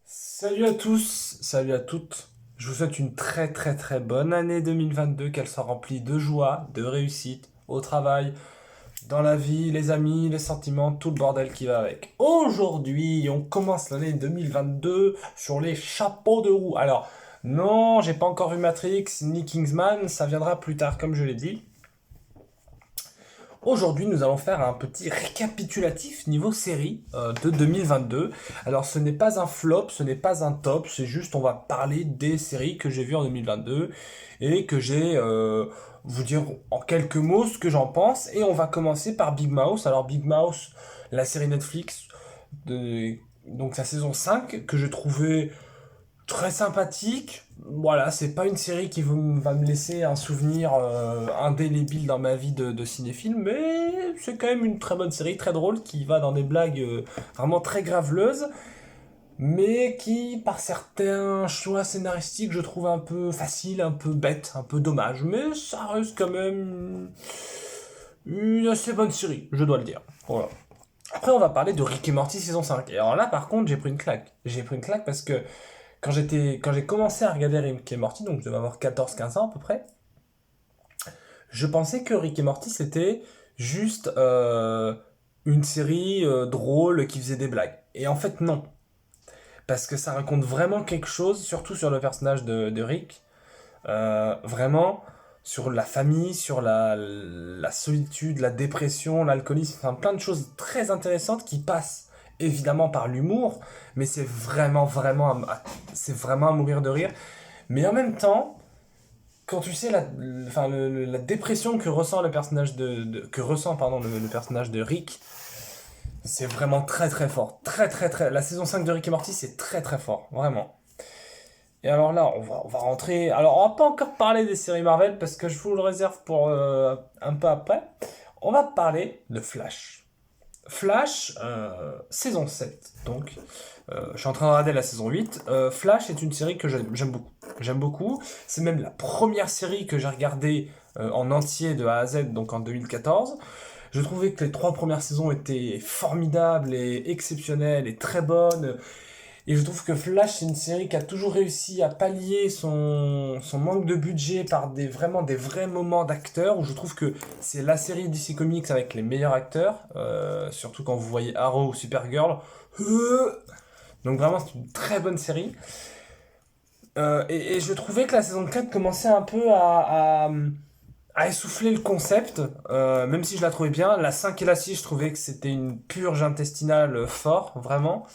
Salut à tous, salut à toutes. Je vous souhaite une très très très bonne année 2022, qu'elle soit remplie de joie, de réussite, au travail, dans la vie, les amis, les sentiments, tout le bordel qui va avec. Aujourd'hui, on commence l'année 2022 sur les chapeaux de roue. Alors, non, j'ai pas encore vu Matrix ni Kingsman, ça viendra plus tard comme je l'ai dit. Aujourd'hui, nous allons faire un petit récapitulatif niveau série de 2022. Alors, ce n'est pas un flop, ce n'est pas un top, c'est juste on va parler des séries que j'ai vues en 2022 et que j'ai vous dire en quelques mots ce que j'en pense. Et on va commencer par Big Mouth. Alors, Big Mouth, la série Netflix, de, donc sa saison 5, que je trouvais très sympathique. Voilà, c'est pas une série qui va me laisser un souvenir indélébile dans ma vie de cinéphile, mais c'est quand même une très bonne série, très drôle, qui va dans des blagues vraiment très graveleuses, mais qui, par certains choix scénaristiques, je trouve un peu facile, un peu bête, un peu dommage, mais ça reste quand même une assez bonne série, je dois le dire. Voilà. Après, on va parler de Rick et Morty saison 5. Et alors là, par contre, j'ai pris une claque. J'ai pris une claque parce que quand j'ai commencé à regarder Rick et Morty, donc je devais avoir 14-15 ans à peu près, je pensais que Rick et Morty c'était juste une série drôle qui faisait des blagues. Et en fait non, parce que ça raconte vraiment quelque chose, surtout sur le personnage de Rick, vraiment sur la famille, sur la solitude, la dépression, l'alcoolisme, enfin plein de choses très intéressantes qui passent évidemment par l'humour, mais c'est vraiment à mourir de rire. Mais en même temps, quand tu sais enfin, la dépression que ressent le personnage que ressent pardon le personnage de Rick, c'est vraiment très très fort, très très très. La saison 5 de Rick et Morty, c'est très très fort, vraiment. Et alors là, on va rentrer. Alors, on va pas encore parler des séries Marvel parce que je vous le réserve pour un peu après. On va parler de Flash. Flash, saison 7, donc. Je suis en train de regarder la saison 8. Flash est une série que j'aime beaucoup. J'aime beaucoup. C'est même la première série que j'ai regardée en entier de A à Z, donc en 2014. Je trouvais que les trois premières saisons étaient formidables et exceptionnelles et très bonnes. Et je trouve que Flash, c'est une série qui a toujours réussi à pallier son manque de budget par vraiment des vrais moments d'acteurs, où je trouve que c'est la série DC Comics avec les meilleurs acteurs, surtout quand vous voyez Arrow ou Supergirl. Donc vraiment, c'est une très bonne série. Et je trouvais que la saison 4 commençait un peu à essouffler le concept, même si je la trouvais bien. La 5 et la 6, je trouvais que c'était une purge intestinale fort, vraiment.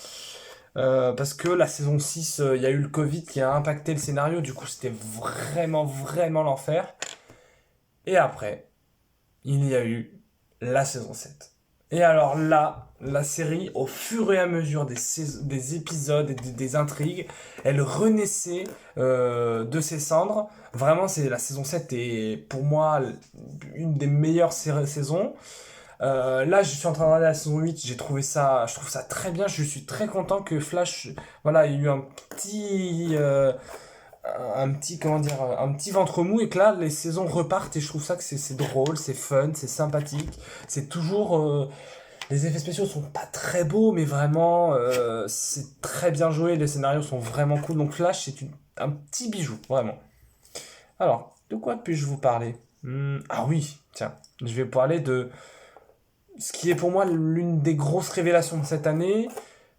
Parce que la saison 6, il y a eu le Covid qui a impacté le scénario, du coup c'était vraiment, vraiment l'enfer. Et après, il y a eu la saison 7. Et alors là, la série, au fur et à mesure des épisodes et des intrigues, elle renaissait de ses cendres. Vraiment, la saison 7 est pour moi une des meilleures saisons. Là, je suis en train de regarder la saison 8, je trouve ça très bien, je suis très content que Flash, voilà, il y a eu un petit, comment dire, un petit ventre mou et que là, les saisons repartent et je trouve ça que c'est drôle, c'est fun, c'est sympathique, c'est toujours, les effets spéciaux sont pas très beaux, mais vraiment, c'est très bien joué, les scénarios sont vraiment cool, donc Flash, un petit bijou, vraiment. Alors, de quoi puis-je vous parler? Ah oui, tiens, je vais parler de ce qui est pour moi l'une des grosses révélations de cette année.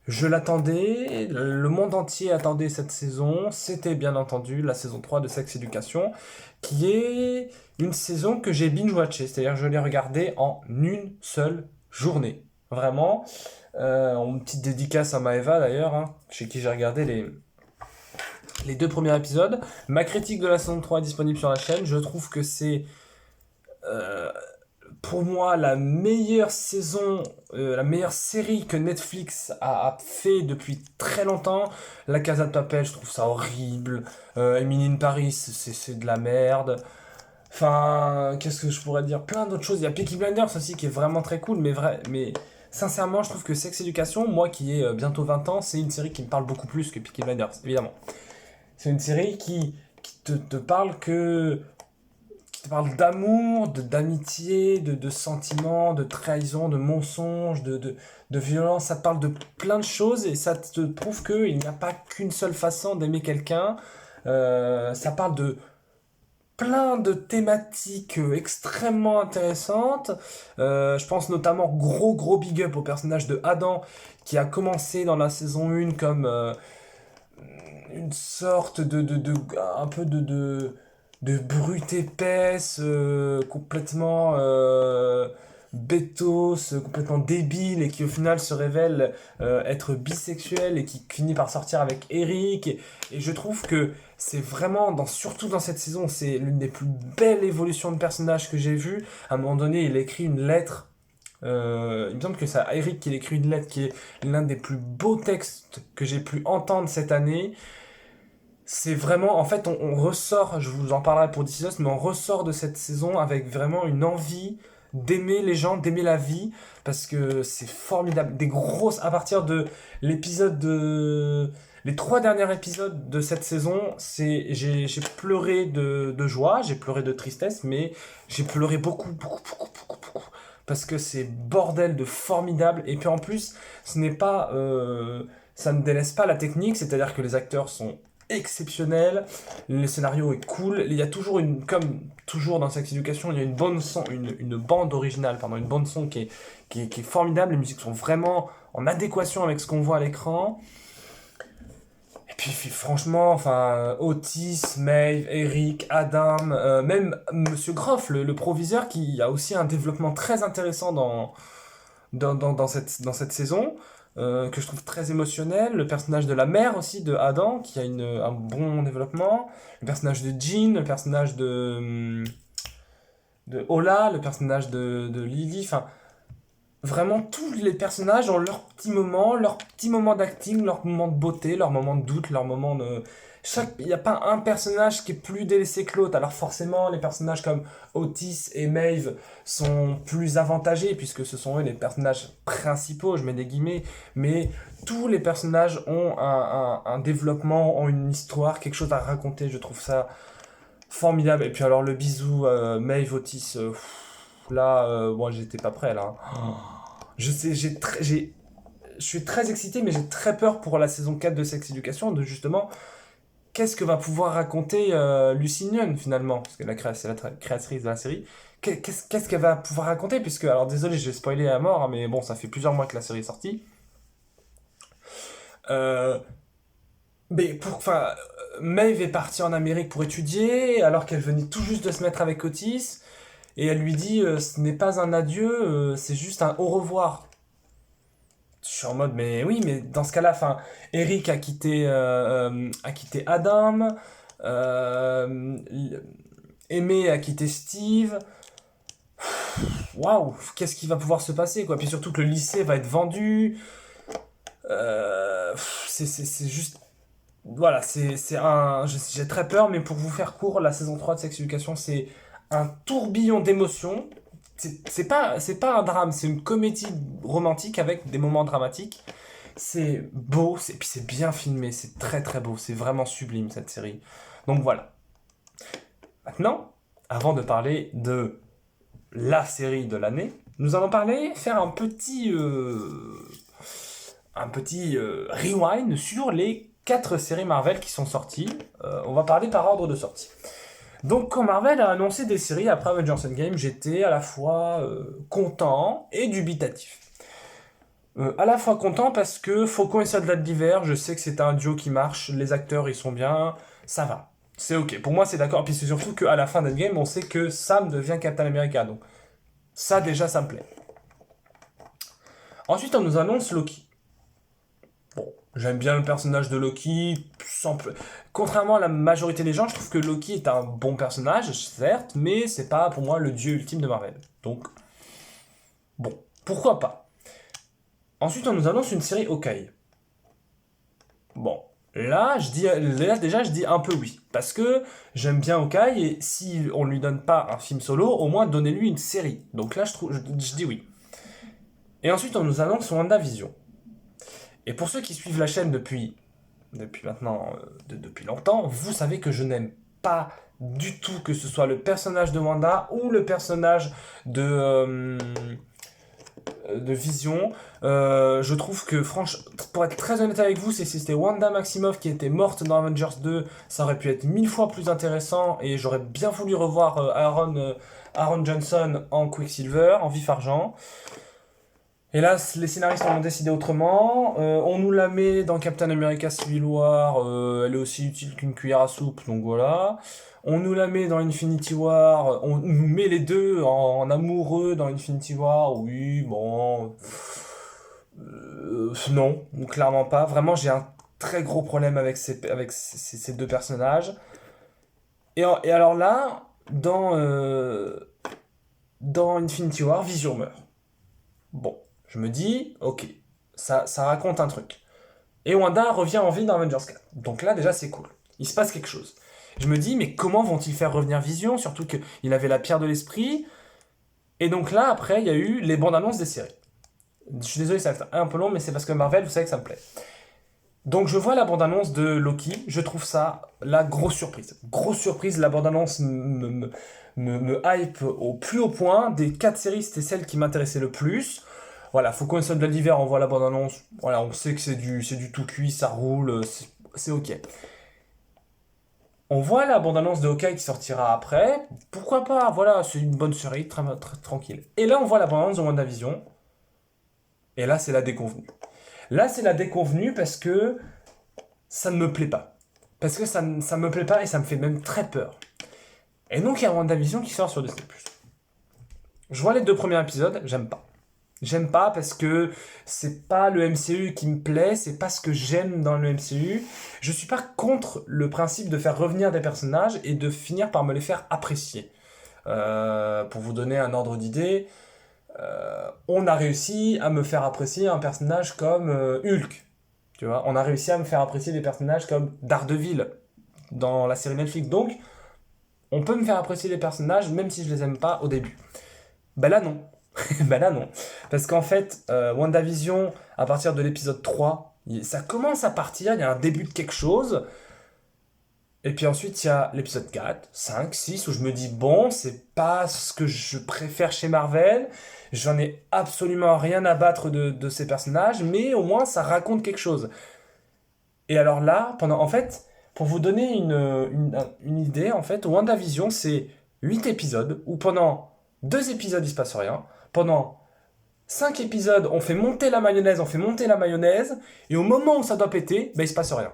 Je l'attendais, le monde entier attendait cette saison. C'était bien entendu la saison 3 de Sex Education, qui est une saison que j'ai binge-watché, c'est-à-dire que je l'ai regardée en une seule journée. Vraiment. Une petite dédicace à Maeva d'ailleurs, hein, chez qui j'ai regardé les deux premiers épisodes. Ma critique de la saison 3 est disponible sur la chaîne. Je trouve que c'est euh, pour moi la meilleure saison, la meilleure série que Netflix a fait depuis très longtemps. La Casa de Papel, je trouve ça horrible. Emily in Paris, c'est de la merde. Enfin, qu'est-ce que je pourrais dire? Plein d'autres choses. Il y a Peaky Blinders aussi qui est vraiment très cool, mais sincèrement, je trouve que Sex Education, moi qui ai bientôt 20 ans, c'est une série qui me parle beaucoup plus que Peaky Blinders, évidemment. C'est une série qui te parle qui te parle d'amour, d'amitié, de sentiments, de trahison, de mensonges, de violence. Ça te parle de plein de choses et ça te prouve qu'il n'y a pas qu'une seule façon d'aimer quelqu'un. Ça parle de plein de thématiques extrêmement intéressantes. Je pense notamment gros big up au personnage de Adam qui a commencé dans la saison 1 comme une sorte un peu de brute épaisse, complètement bétos, complètement débile et qui au final se révèle être bisexuel et qui finit par sortir avec Eric. Et je trouve que c'est vraiment, surtout dans cette saison, c'est l'une des plus belles évolutions de personnages que j'ai vues. À un moment donné, il écrit une lettre. Il me semble que c'est Eric qui écrit une lettre qui est l'un des plus beaux textes que j'ai pu entendre cette année. C'est vraiment, en fait, on ressort, je vous en parlerai pour This Is Us, mais on ressort de cette saison avec vraiment une envie d'aimer les gens, d'aimer la vie, parce que c'est formidable. Des grosses, à partir de l'épisode de... Les 3 derniers épisodes de cette saison, j'ai pleuré de joie, j'ai pleuré de tristesse, mais j'ai pleuré beaucoup, parce que c'est bordel de formidable. Et puis en plus, ce n'est pas, ça ne délaisse pas la technique, c'est-à-dire que les acteurs sont exceptionnel, le scénario est cool, il y a toujours comme toujours dans Sex Education, il y a une bande son, une bande originale, pardon, une bande son qui est formidable, les musiques sont vraiment en adéquation avec ce qu'on voit à l'écran. Et puis franchement, enfin, Otis, Maeve, Eric, Adam, même Monsieur Groff, le proviseur, qui a aussi un développement très intéressant dans cette saison, que je trouve très émotionnel. Le personnage de la mère aussi, de Adam, qui a un bon développement. Le personnage de Jean, le personnage de Ola, le personnage de Lily. Enfin, vraiment, tous les personnages ont leur petit moment d'acting, leur moment de beauté, leur moment de doute, leur moment de... Il n'y a pas un personnage qui est plus délaissé que l'autre. Alors forcément, les personnages comme Otis et Maeve sont plus avantagés, puisque ce sont eux les personnages principaux, je mets des guillemets, mais tous les personnages ont un développement, ont une histoire, quelque chose à raconter, je trouve ça formidable. Et puis alors le bisou Maeve Otis, là, moi j'étais pas prêt là. Je sais, je suis très excité, mais j'ai très peur pour la saison 4 de Sex Education, de justement qu'est-ce que va pouvoir raconter Lucy Nunn finalement, parce que c'est la créatrice de la série. Qu'est-ce qu'elle va pouvoir raconter, puisque, alors désolé, je vais spoiler à mort, hein, mais bon, ça fait plusieurs mois que la série est sortie. Euh, enfin, Maeve est partie en Amérique pour étudier, alors qu'elle venait tout juste de se mettre avec Otis, et elle lui dit ce n'est pas un adieu, c'est juste un au revoir. Je suis en mode, mais oui, mais dans ce cas-là, enfin, Eric a quitté Adam, euh, Aimé a quitté Steve. Waouh, qu'est-ce qui va pouvoir se passer, quoi. Puis surtout que le lycée va être vendu. C'est juste. Voilà, j'ai très peur, mais pour vous faire court, la saison 3 de Sex Education, c'est un tourbillon d'émotions. C'est pas un drame, c'est une comédie romantique avec des moments dramatiques. C'est beau, puis c'est bien filmé, c'est très très beau, c'est vraiment sublime cette série. Donc voilà. Maintenant, avant de parler de la série de l'année, nous allons faire un petit rewind sur les 4 séries Marvel qui sont sorties. On va parler par ordre de sortie. Donc quand Marvel a annoncé des séries après Avengers Endgame, j'étais à la fois content et dubitatif. À la fois content parce que Faucon et Soldat d'hiver, je sais que c'est un duo qui marche, les acteurs ils sont bien, ça va. C'est ok, pour moi c'est d'accord, puis c'est surtout qu'à la fin d'Endgame, on sait que Sam devient Captain America, donc ça déjà ça me plaît. Ensuite on nous annonce Loki. Bon, j'aime bien le personnage de Loki, contrairement à la majorité des gens, je trouve que Loki est un bon personnage, certes, mais c'est pas pour moi le dieu ultime de Marvel. Donc, bon, pourquoi pas. Ensuite, on nous annonce une série Hawkeye. Bon, là, déjà, je dis un peu oui. Parce que j'aime bien Hawkeye, et si on lui donne pas un film solo, au moins donnez-lui une série. Donc là, je dis oui. Et ensuite, on nous annonce WandaVision. Et pour ceux qui suivent la chaîne depuis maintenant, depuis longtemps, vous savez que je n'aime pas du tout que ce soit le personnage de Wanda ou le personnage de Vision. Je trouve que, franchement, pour être très honnête avec vous, si c'était Wanda Maximoff qui était morte dans Avengers 2, ça aurait pu être 1000 fois plus intéressant et j'aurais bien voulu revoir Aaron Johnson en Quicksilver, en vif argent. Hélas, les scénaristes ont décidé autrement. On nous la met dans Captain America Civil War. Elle est aussi utile qu'une cuillère à soupe, donc voilà. On nous la met dans Infinity War. On nous met les deux en amoureux dans Infinity War. Oui, bon. Non, clairement pas. Vraiment, j'ai un très gros problème avec ces deux personnages. Et alors là, dans Infinity War, Vision meurt. Bon. Je me dis, ok, ça raconte un truc. Et Wanda revient en vie dans Avengers 4. Donc là, déjà, c'est cool. Il se passe quelque chose. Je me dis, mais comment vont-ils faire revenir Vision? Surtout qu'il avait la pierre de l'esprit. Et donc là, après, il y a eu les bandes annonces des séries. Je suis désolé, ça va être un peu long, mais c'est parce que Marvel, vous savez que ça me plaît. Donc je vois la bande annonce de Loki. Je trouve ça la grosse surprise. Grosse surprise, la bande annonce me hype au plus haut point. Des 4 séries, c'était celle qui m'intéressait le plus. Voilà, Faucon et Soldat d'hiver, on voit la bande-annonce. Voilà, on sait que c'est du tout cuit, ça roule, c'est ok. On voit la bande-annonce de Hawkeye qui sortira après. Pourquoi pas? Voilà, c'est une bonne série, très, très tranquille. Et là, on voit la bande-annonce de WandaVision. Et là, c'est la déconvenue. Là, c'est la déconvenue parce que ça ne me plaît pas. Parce que ça ne me plaît pas et ça me fait même très peur. Et donc, il y a WandaVision qui sort sur Disney+. Je vois les 2 premiers épisodes, j'aime pas. J'aime pas parce que c'est pas le MCU qui me plaît, c'est pas ce que j'aime dans le MCU. Je suis pas contre le principe de faire revenir des personnages et de finir par me les faire apprécier. Pour vous donner un ordre d'idée, on a réussi à me faire apprécier un personnage comme Hulk. Tu vois, on a réussi à me faire apprécier des personnages comme Daredevil dans la série Netflix. Donc, on peut me faire apprécier les personnages même si je les aime pas au début. Ben là, non. Ben là non, parce qu'en fait, WandaVision, à partir de l'épisode 3, ça commence à partir, il y a un début de quelque chose, et puis ensuite il y a l'épisode 4, 5, 6, où je me dis, bon, c'est pas ce que je préfère chez Marvel, j'en ai absolument rien à battre de ces personnages, mais au moins ça raconte quelque chose. Et alors là, en fait, pour vous donner une idée, en fait, WandaVision, c'est 8 épisodes, où pendant 2 épisodes il se passe rien, pendant 5 épisodes, on fait monter la mayonnaise, et au moment où ça doit péter, ben, il se passe rien.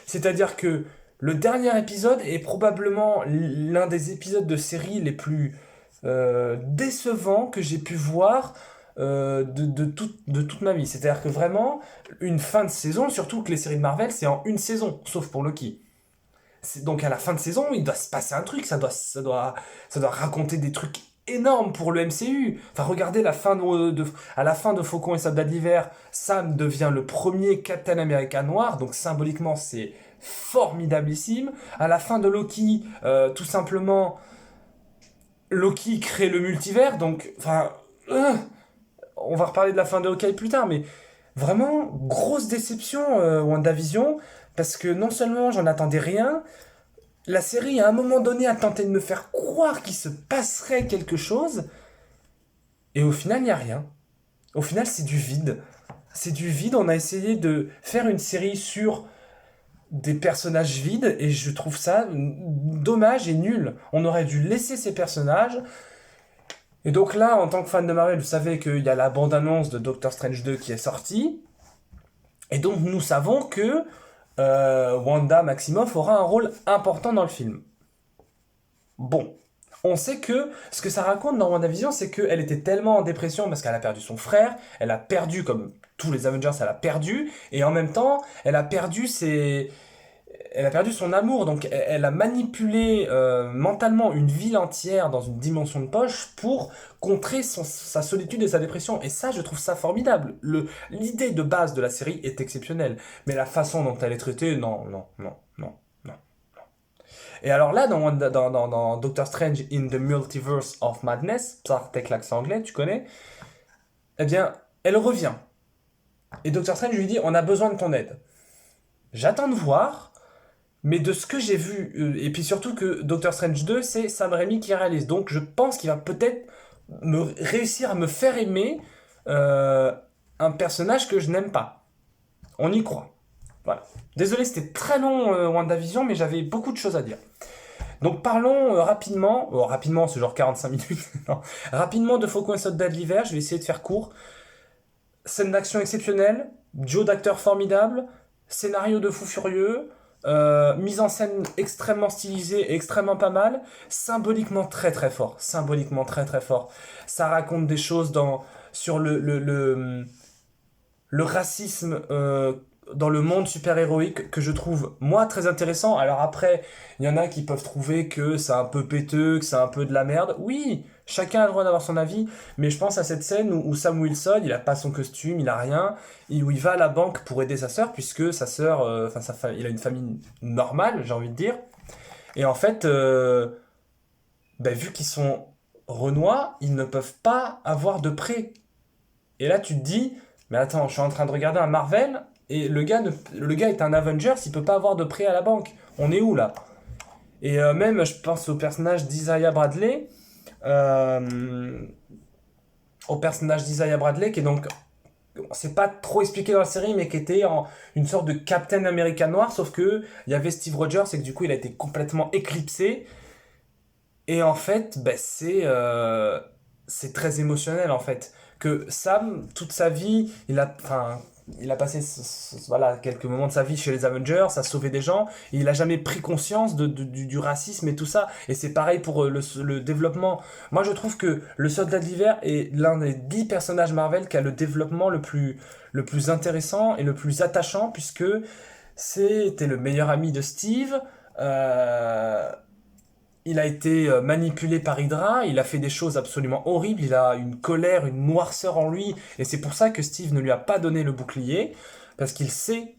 C'est-à-dire que le dernier épisode est probablement l'un des épisodes de série les plus décevants que j'ai pu voir de toute ma vie. C'est-à-dire que vraiment, une fin de saison, surtout que les séries de Marvel, c'est en une saison, sauf pour Loki. Donc à la fin de saison, il doit se passer un truc, ça doit raconter des trucs énormes pour le MCU. Enfin, regardez à la fin de Faucon et Soldat d'hiver, Sam devient le premier Captain America noir, donc symboliquement c'est formidabilissime. À la fin de Loki, tout simplement, Loki crée le multivers, donc, enfin, on va reparler de la fin de Hawkeye plus tard, mais vraiment, grosse déception, WandaVision, parce que non seulement j'en attendais rien, la série, à un moment donné, a tenté de me faire croire qu'il se passerait quelque chose, et au final, il n'y a rien. Au final, c'est du vide. C'est du vide, on a essayé de faire une série sur des personnages vides, et je trouve ça dommage et nul. On aurait dû laisser ces personnages. Et donc là, en tant que fan de Marvel, vous savez qu'il y a la bande-annonce de Doctor Strange 2 qui est sortie, et donc nous savons que Wanda Maximoff aura un rôle important dans le film. Bon, on sait que ce que ça raconte dans WandaVision, c'est qu'elle était tellement en dépression parce qu'elle a perdu son frère, elle a perdu, comme tous les Avengers, elle a perdu, et en même temps, elle a perdu son amour, donc elle a manipulé mentalement une ville entière dans une dimension de poche pour contrer sa solitude et sa dépression. Et ça, je trouve ça formidable. L'idée de base de la série est exceptionnelle, mais la façon dont elle est traitée, non, non, non, non, non. Et alors là, dans Doctor Strange in the Multiverse of Madness, ça avec l'accent anglais, tu connais, eh bien, elle revient. Et Doctor Strange lui dit, on a besoin de ton aide. J'attends de voir Mais de ce que j'ai vu, et puis surtout que Doctor Strange 2, c'est Sam Raimi qui réalise. Donc je pense qu'il va peut-être réussir à me faire aimer euh, un personnage que je n'aime pas. On y croit. Voilà. Désolé, c'était très long WandaVision, mais j'avais beaucoup de choses à dire. Donc parlons rapidement, rapidement c'est genre 45 minutes, non, rapidement de Faucon et Soldat de l'hiver, je vais essayer de faire court. Scène d'action exceptionnelle, duo d'acteurs formidable, scénario de fou furieux, mise en scène extrêmement stylisée et extrêmement pas mal, symboliquement très très fort, symboliquement très très fort. Ça raconte des choses sur le racisme dans le monde super-héroïque que je trouve, moi, très intéressant. Alors après, il y en a qui peuvent trouver que c'est un peu péteux, que c'est un peu de la merde. Oui, chacun a le droit d'avoir son avis, mais je pense à cette scène où Sam Wilson, il a pas son costume, il a rien, et où il va à la banque pour aider sa sœur, puisque sa sœur, il a une famille normale, j'ai envie de dire. Et en fait, ben, vu qu'ils sont renois, ils ne peuvent pas avoir de prêt. Et là, tu te dis, mais attends, je suis en train de regarder un Marvel et le gars est un Avengers, il peut pas avoir de prêt à la banque. On est où là? Et même, je pense au personnage d'Isaiah Bradley, euh, qui est donc, c'est pas trop expliqué dans la série, mais qui était une sorte de Captain America noir, sauf que il y avait Steve Rogers et que du coup il a été complètement éclipsé. Et en fait, ben, c'est très émotionnel en fait. Que Sam, toute sa vie, il a passé voilà, quelques moments de sa vie chez les Avengers, à sauver des gens, et il a jamais pris conscience du racisme et tout ça. Et c'est pareil pour le développement. Moi, je trouve que le Soldat de l'hiver est l'un des 10 personnages Marvel qui a le développement le plus intéressant et le plus attachant, puisque c'était le meilleur ami de Steve. Euh, il a été manipulé par Hydra, il a fait des choses absolument horribles, il a une colère, une noirceur en lui, et c'est pour ça que Steve ne lui a pas donné le bouclier, parce qu'il sait,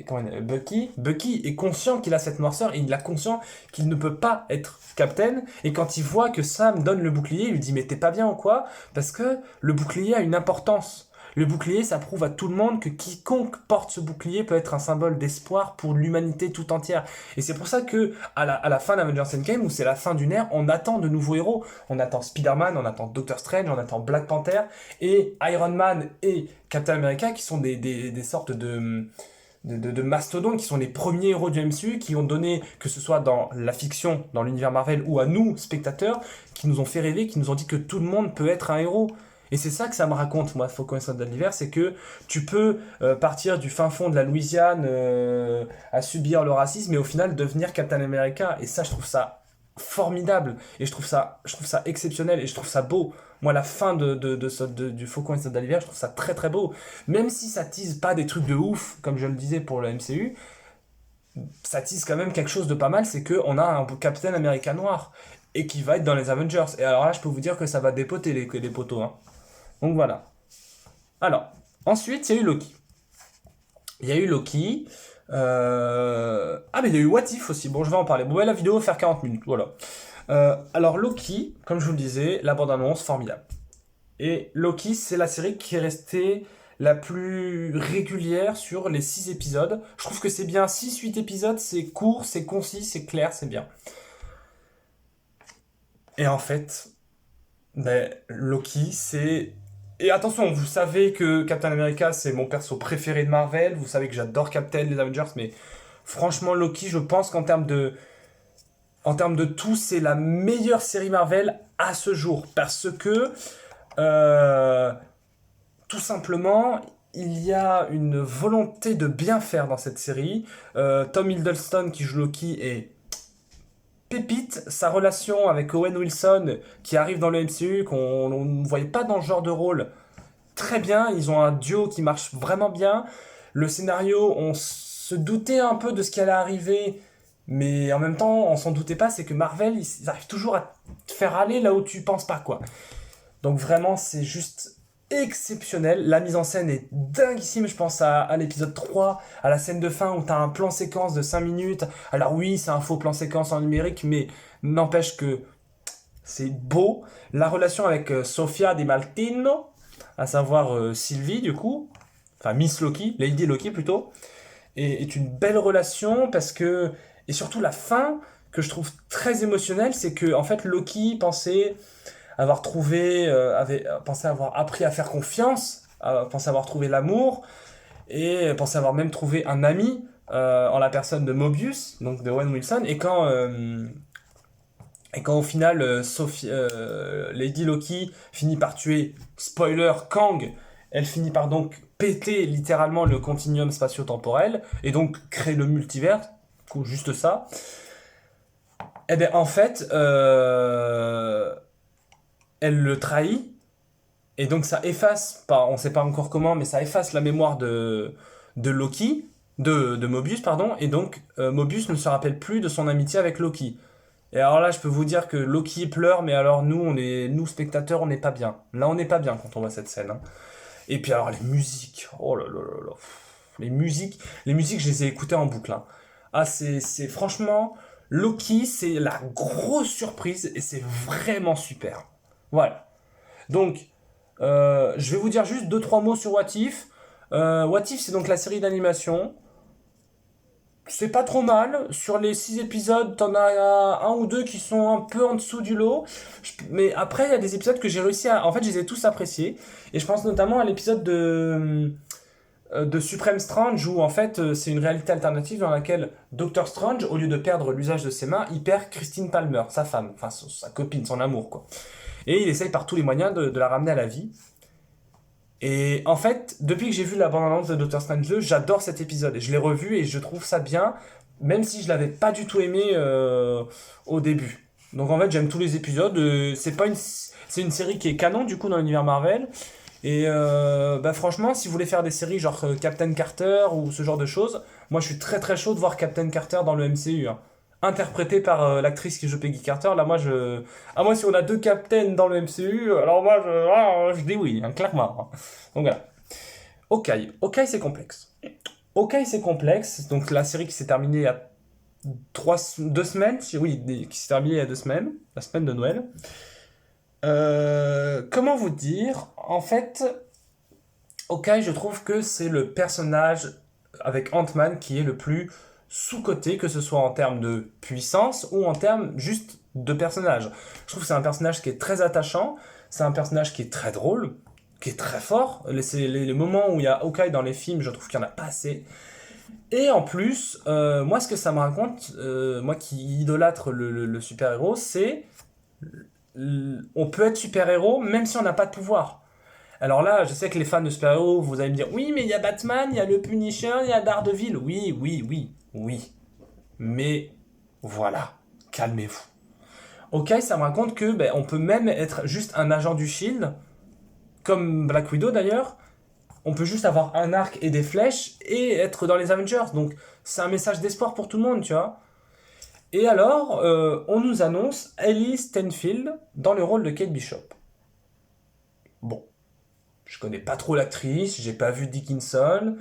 comment Bucky est conscient qu'il a cette noirceur, et il est conscient qu'il ne peut pas être Captain, et quand il voit que Sam donne le bouclier, il lui dit mais t'es pas bien ou quoi? Parce que le bouclier a une importance. Le bouclier, ça prouve à tout le monde que quiconque porte ce bouclier peut être un symbole d'espoir pour l'humanité tout entière. Et c'est pour ça que, à la fin d'Avengers Endgame, où c'est la fin d'une ère, on attend de nouveaux héros. On attend Spider-Man, on attend Doctor Strange, on attend Black Panther, et Iron Man et Captain America, qui sont des sortes de mastodontes, qui sont les premiers héros du MCU, qui ont donné, que ce soit dans la fiction, dans l'univers Marvel, ou à nous, spectateurs, qui nous ont fait rêver, qui nous ont dit que tout le monde peut être un héros. Et c'est ça que ça me raconte, moi, Faucon et Soldat de l'hiver, c'est que tu peux partir du fin fond de la Louisiane à subir le racisme et au final devenir Captain America. Et ça, je trouve ça formidable. Et je trouve ça exceptionnel et je trouve ça beau. Moi, la fin du Faucon et Soldat de l'hiver, je trouve ça très très beau. Même si ça tease pas des trucs de ouf, comme je le disais pour le MCU, ça tease quand même quelque chose de pas mal, c'est qu'on a un Captain America noir et qui va être dans les Avengers. Et alors là, je peux vous dire que ça va dépoter les poteaux, hein. Donc voilà. Alors, ensuite, il y a eu Loki. Il y a eu Loki. Ah, mais il y a eu What If aussi. Bon, je vais en parler. Bon, la vidéo va faire 40 minutes. Voilà. Alors, Loki, comme je vous le disais, la bande-annonce, formidable. Et Loki, c'est la série qui est restée la plus régulière sur les 6 épisodes. Je trouve que c'est bien. 6-8 épisodes, c'est court, c'est concis, c'est clair, c'est bien. Et en fait, ben, Loki, c'est... Et attention, vous savez que Captain America, c'est mon perso préféré de Marvel. Vous savez que j'adore Captain, les Avengers, mais franchement, Loki, je pense en termes de tout, c'est la meilleure série Marvel à ce jour. Parce que, euh, tout simplement, il y a une volonté de bien faire dans cette série. Tom Hiddleston, qui joue Loki, est pépite. Sa relation avec Owen Wilson, qui arrive dans le MCU, qu'on ne voyait pas dans ce genre de rôle, très bien. Ils ont un duo qui marche vraiment bien. Le scénario, on se doutait un peu de ce qui allait arriver, mais en même temps, on s'en doutait pas. C'est que Marvel, ils arrivent toujours à te faire aller là où tu penses pas, quoi. Donc vraiment, c'est juste exceptionnel. La mise en scène est dinguissime. Je pense à l'épisode 3, à la scène de fin où tu as un plan séquence de 5 minutes. Alors oui, c'est un faux plan séquence en numérique, mais n'empêche que c'est beau. La relation avec Sofia Di Martino, à savoir Sylvie du coup, enfin Miss Loki, Lady Loki plutôt, est une belle relation parce que, et surtout la fin que je trouve très émotionnelle, c'est que en fait Loki pensait avoir trouvé, avait pensé avoir appris à faire confiance, pensé avoir trouvé l'amour et pensé avoir même trouvé un ami en la personne de Mobius, donc de Owen Wilson. Et quand au final Lady Loki finit par tuer, spoiler, Kang, elle finit par donc péter littéralement le continuum spatio-temporel et donc créer le multivers, ou juste ça. Et bien en fait, elle le trahit et donc ça efface, pas, on sait pas encore comment, mais ça efface la mémoire de Loki, de Mobius, pardon, et donc Mobius ne se rappelle plus de son amitié avec Loki. Et alors là, je peux vous dire que Loki pleure, mais alors nous spectateurs, on n'est pas bien. Là, on n'est pas bien quand on voit cette scène, hein. Et puis alors les musiques, oh là là là là, les musiques, je les ai écoutées en boucle, hein. Ah, c'est franchement, Loki, c'est la grosse surprise et c'est vraiment super. Voilà. Donc, je vais vous dire juste deux trois mots sur What If. What If, c'est donc la série d'animation. C'est pas trop mal. Sur les 6 épisodes, t'en as un ou deux qui sont un peu en dessous du lot. Mais après, il y a des épisodes que j'ai réussi à. En fait, je les ai tous appréciés. Et je pense notamment à l'épisode de Supreme Strange où en fait c'est une réalité alternative dans laquelle Doctor Strange, au lieu de perdre l'usage de ses mains, il perd Christine Palmer, sa femme, enfin sa copine, son amour quoi. Et il essaye par tous les moyens de la ramener à la vie. Et en fait, depuis que j'ai vu la bande-annonce de Doctor Strange 2, j'adore cet épisode. Et je l'ai revu et je trouve ça bien, même si je l'avais pas du tout aimé au début. Donc en fait, j'aime tous les épisodes. C'est une série qui est canon du coup dans l'univers Marvel. Et bah franchement, si vous voulez faire des séries genre Captain Carter ou ce genre de choses, moi je suis très très chaud de voir Captain Carter dans le MCU, hein. Interprété par l'actrice qui joue Peggy Carter. Là, moi, si on a deux Captains dans le MCU, alors moi, je dis oui, hein, clairement, hein. Donc voilà. Hawkeye, c'est complexe. Hawkeye, c'est complexe. Donc la série qui s'est terminée il y a 2 semaines. Oui, qui s'est terminée il y a 2 semaines. La semaine de Noël. Comment vous dire? En fait, Hawkeye, je trouve que c'est le personnage avec Ant-Man qui est le plus sous-coté, que ce soit en termes de puissance ou en termes juste de personnage. Je trouve que c'est un personnage qui est très attachant, c'est un personnage qui est très drôle, qui est très fort. Les moments où il y a Hawkeye dans les films, je trouve qu'il n'y en a pas assez. Et en plus, moi ce que ça me raconte, moi qui idolâtre le super-héros, c'est on peut être super-héros même si on n'a pas de pouvoir. Alors là, je sais que les fans de super-héros, vous allez me dire, oui, mais il y a Batman, il y a le Punisher, il y a Daredevil. Oui, oui, oui, oui. Mais voilà, calmez-vous. Ok, ça me raconte que on peut même être juste un agent du Shield, comme Black Widow d'ailleurs. On peut juste avoir un arc et des flèches et être dans les Avengers. Donc c'est un message d'espoir pour tout le monde, tu vois. Et alors, on nous annonce Ellie Stanfield dans le rôle de Kate Bishop. Bon, je connais pas trop l'actrice, j'ai pas vu Dickinson.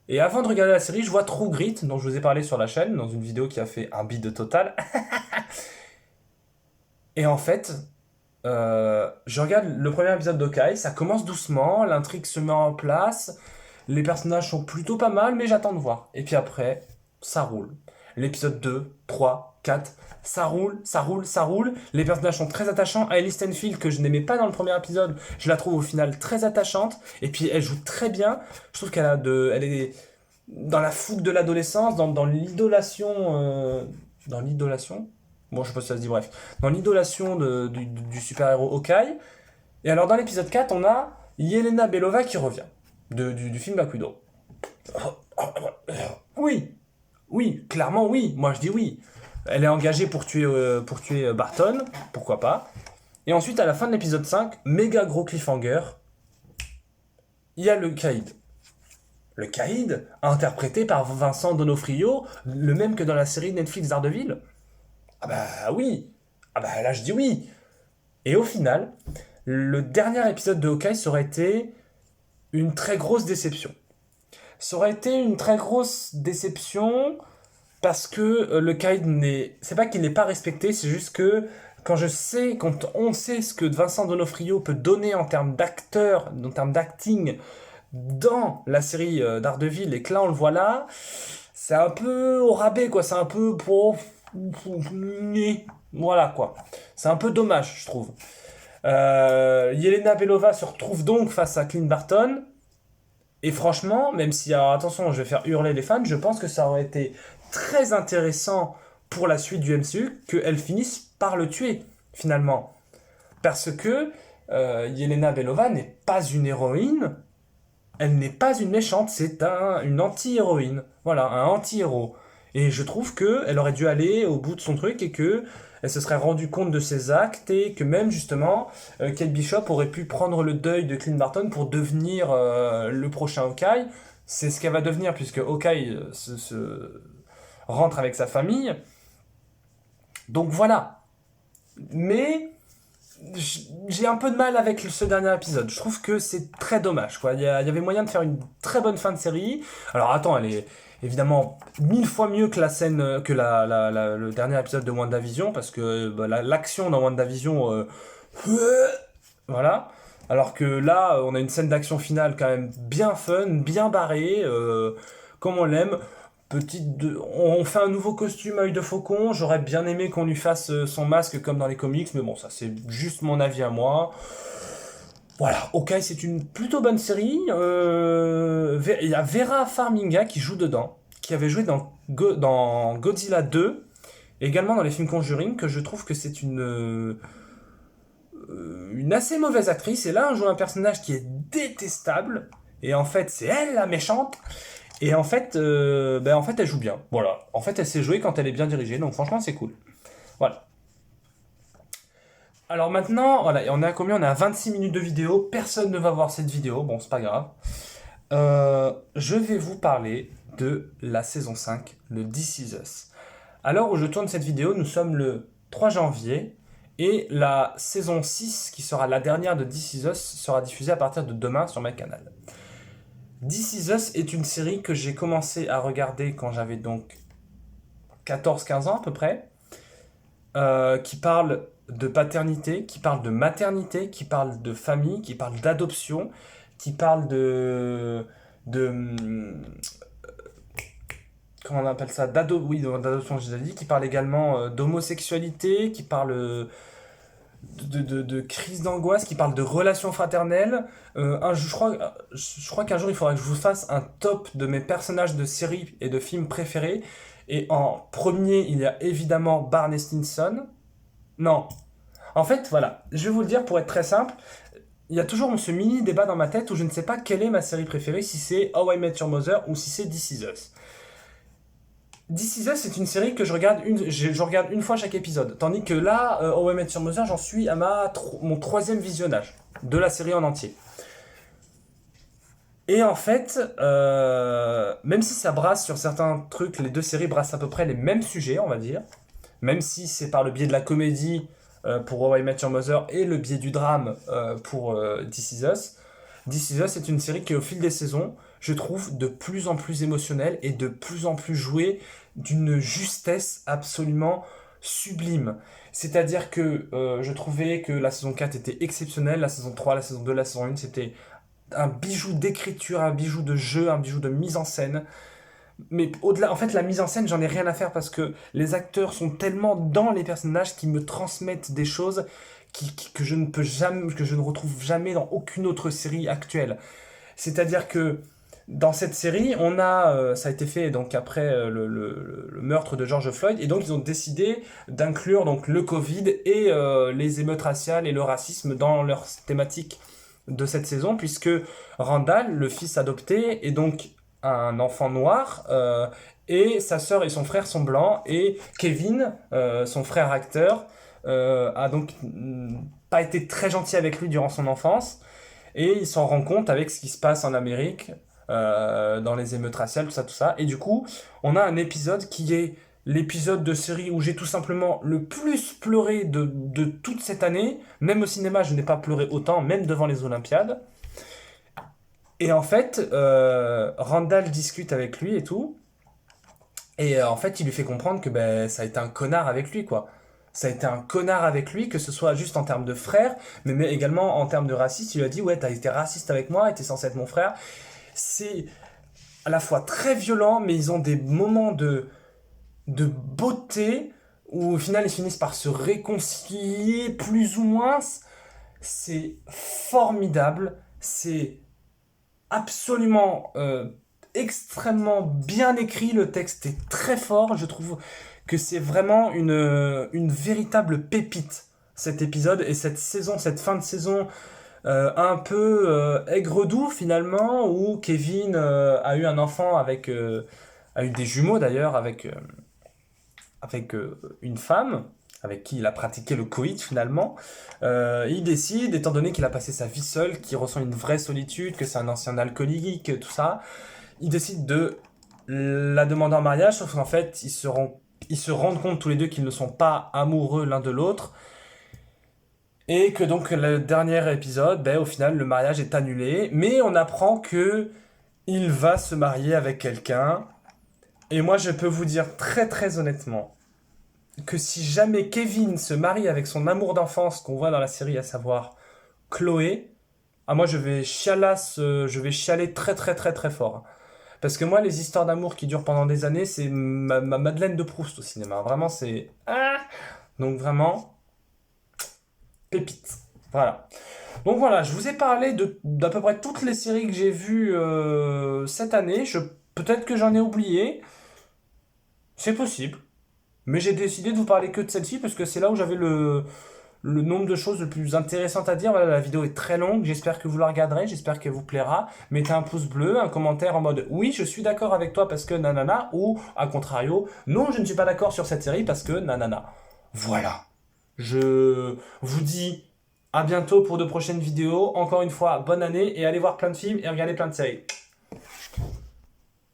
Et avant de regarder la série, je vois True Grit, dont je vous ai parlé sur la chaîne, dans une vidéo qui a fait un bide total. Et en fait, je regarde le premier épisode d'Hawkeye, ça commence doucement, l'intrigue se met en place, les personnages sont plutôt pas mal, mais j'attends de voir. Et puis après, ça roule. L'épisode 2, 3, 4, ça roule, ça roule, ça roule. Les personnages sont très attachants. Hailey Steinfeld, que je n'aimais pas dans le premier épisode, je la trouve au final très attachante. Et puis elle joue très bien. Je trouve elle est dans la fougue de l'adolescence, dans l'idolation. Dans l'idolation. Bon, je sais pas si ça se dit, bref. Dans l'idolation du super-héros Hawkeye. Et alors, dans l'épisode 4, on a Yelena Belova qui revient. Du film Black Widow. Oui, oui, clairement oui. Moi, je dis oui. Elle est engagée pour tuer Barton. Pourquoi pas. Et ensuite, à la fin de l'épisode 5, méga gros cliffhanger. Il y a le Caïd. Le Caïd, interprété par Vincent D'Onofrio, le même que dans la série Netflix Daredevil. Ah bah oui. Ah bah là, je dis oui. Et au final, le dernier épisode de Hawkeye, ça aurait été une très grosse déception. Ça aurait été une très grosse déception parce que le Caïd n'est... C'est pas qu'il n'est pas respecté, c'est juste que quand on sait ce que Vincent D'Onofrio peut donner en termes d'acteur, en termes d'acting, dans la série Daredevil et que là on le voit là, c'est un peu au rabais quoi, c'est un peu pour... Voilà quoi, c'est un peu dommage je trouve. Yelena Belova se retrouve donc face à Clint Barton. Et franchement, même si, alors attention, je vais faire hurler les fans, je pense que ça aurait été très intéressant pour la suite du MCU qu'elle finisse par le tuer, finalement. Parce que Yelena Belova n'est pas une héroïne, elle n'est pas une méchante, c'est une anti-héroïne. Voilà, un anti-héros. Et je trouve qu'elle aurait dû aller au bout de son truc et que elle se serait rendue compte de ses actes et que même justement Kate Bishop aurait pu prendre le deuil de Clint Barton pour devenir le prochain Hawkeye. C'est ce qu'elle va devenir puisque Hawkeye se rentre avec sa famille. Donc voilà. Mais j'ai un peu de mal avec ce dernier épisode. Je trouve que c'est très dommage. Quoi. Il y avait moyen de faire une très bonne fin de série. Alors attends, elle est évidemment 1000 fois mieux que la scène que le dernier épisode de WandaVision parce que bah, l'action dans WandaVision voilà. Alors que là, on a une scène d'action finale quand même bien fun, bien barrée, comme on l'aime. On fait un nouveau costume œil de faucon. J'aurais bien aimé qu'on lui fasse son masque comme dans les comics, mais bon, ça c'est juste mon avis à moi. Voilà, ok, c'est une plutôt bonne série. Il y a Vera Farmiga qui joue dedans, qui avait joué dans Godzilla 2, et également dans les films Conjuring, que je trouve que c'est une assez mauvaise actrice. Et là, on joue un personnage qui est détestable, et en fait, c'est elle la méchante. Et en fait, elle joue bien. Voilà. En fait, elle sait jouer quand elle est bien dirigée. Donc, franchement, c'est cool. Voilà. Alors maintenant, voilà, on est à combien? On est à 26 minutes de vidéo. Personne ne va voir cette vidéo. Bon, c'est pas grave. Je vais vous parler de la saison 5, le This Is Us. À l'heure où je tourne cette vidéo, nous sommes le 3 janvier. Et la saison 6, qui sera la dernière de This Is Us, sera diffusée à partir de demain sur ma canal. This Is Us est une série que j'ai commencé à regarder quand j'avais donc 14-15 ans à peu près, qui parle de paternité, qui parle de maternité, qui parle de famille, qui parle d'adoption, qui parle de comment on appelle ça, d'adoption, j'ai déjà dit, qui parle également d'homosexualité, qui parle de crise d'angoisse, qui parle de relations fraternelles. Je crois qu'un jour il faudra que je vous fasse un top de mes personnages de séries et de films préférés. Et en premier, il y a évidemment Barney Stinson. Non. En fait, voilà, je vais vous le dire pour être très simple. Il y a toujours ce mini débat dans ma tête où je ne sais pas quelle est ma série préférée, si c'est How I Met Your Mother ou si c'est This Is Us. This Is Us, c'est une série que je regarde une fois chaque épisode. Tandis que là, How I Met Your Mother, j'en suis à mon troisième visionnage de la série en entier. Et en fait, même si ça brasse sur certains trucs, les deux séries brassent à peu près les mêmes sujets, on va dire. Même si c'est par le biais de la comédie pour How I Met Your Mother et le biais du drame pour This Is Us. This Is Us est une série qui, au fil des saisons, je trouve de plus en plus émotionnelle et de plus en plus jouée d'une justesse absolument sublime. C'est-à-dire que je trouvais que la saison 4 était exceptionnelle, la saison 3, la saison 2, la saison 1, c'était un bijou d'écriture, un bijou de jeu, un bijou de mise en scène. Mais au-delà, en fait, la mise en scène, j'en ai rien à faire parce que les acteurs sont tellement dans les personnages qui me transmettent des choses que je ne retrouve jamais dans aucune autre série actuelle. C'est-à-dire que dans cette série, ça a été fait donc après le meurtre de George Floyd, et donc ils ont décidé d'inclure donc le Covid et les émeutes raciales et le racisme dans leur thématique de cette saison, puisque Randall, le fils adopté, est donc un enfant noir, et sa sœur et son frère sont blancs, et Kevin, son frère acteur, a donc pas été très gentil avec lui durant son enfance, et il s'en rend compte avec ce qui se passe en Amérique, dans les émeutes raciales, tout ça, et du coup, on a un épisode qui est l'épisode de série où j'ai tout simplement le plus pleuré de toute cette année. Même au cinéma, je n'ai pas pleuré autant, même devant les Olympiades. Et en fait, Randall discute avec lui et tout. Et en fait, il lui fait comprendre que ça a été un connard avec lui, quoi. ça a été un connard avec lui, que ce soit juste en termes de frère, mais également en termes de raciste. Il lui a dit, ouais, t'as été raciste avec moi, et t'es censé être mon frère. C'est à la fois très violent, mais ils ont des moments de beauté, où au final ils finissent par se réconcilier, plus ou moins. C'est formidable, c'est absolument extrêmement bien écrit, le texte est très fort, je trouve que c'est vraiment une véritable pépite, cet épisode, et cette saison, cette fin de saison un peu aigre-doux finalement, où Kevin a eu un enfant a eu des jumeaux d'ailleurs avec une femme avec qui il a pratiqué le coït finalement. Il décide, étant donné qu'il a passé sa vie seul, qu'il ressent une vraie solitude, que c'est un ancien alcoolique, tout ça, il décide de la demander en mariage, sauf qu'en fait, ils se rendent compte tous les deux qu'ils ne sont pas amoureux l'un de l'autre, et que donc le dernier épisode, ben, au final, le mariage est annulé, mais on apprend que il va se marier avec quelqu'un, et moi je peux vous dire très très honnêtement, que si jamais Kevin se marie avec son amour d'enfance qu'on voit dans la série, à savoir Chloé, ah moi je vais chialer très très très très fort. Parce que moi, les histoires d'amour qui durent pendant des années, c'est ma Madeleine de Proust au cinéma. Vraiment, c'est... Ah. Donc vraiment, pépite. Voilà. Donc voilà, je vous ai parlé d'à peu près toutes les séries que j'ai vues cette année. Peut-être que j'en ai oublié. C'est possible. Mais j'ai décidé de vous parler que de celle-ci parce que c'est là où j'avais le nombre de choses le plus intéressantes à dire. Voilà, la vidéo est très longue, j'espère que vous la regarderez, j'espère qu'elle vous plaira. Mettez un pouce bleu, un commentaire en mode oui, je suis d'accord avec toi parce que nanana, ou à contrario, non, je ne suis pas d'accord sur cette série parce que nanana. Voilà. Je vous dis à bientôt pour de prochaines vidéos. Encore une fois, bonne année et allez voir plein de films et regardez plein de séries.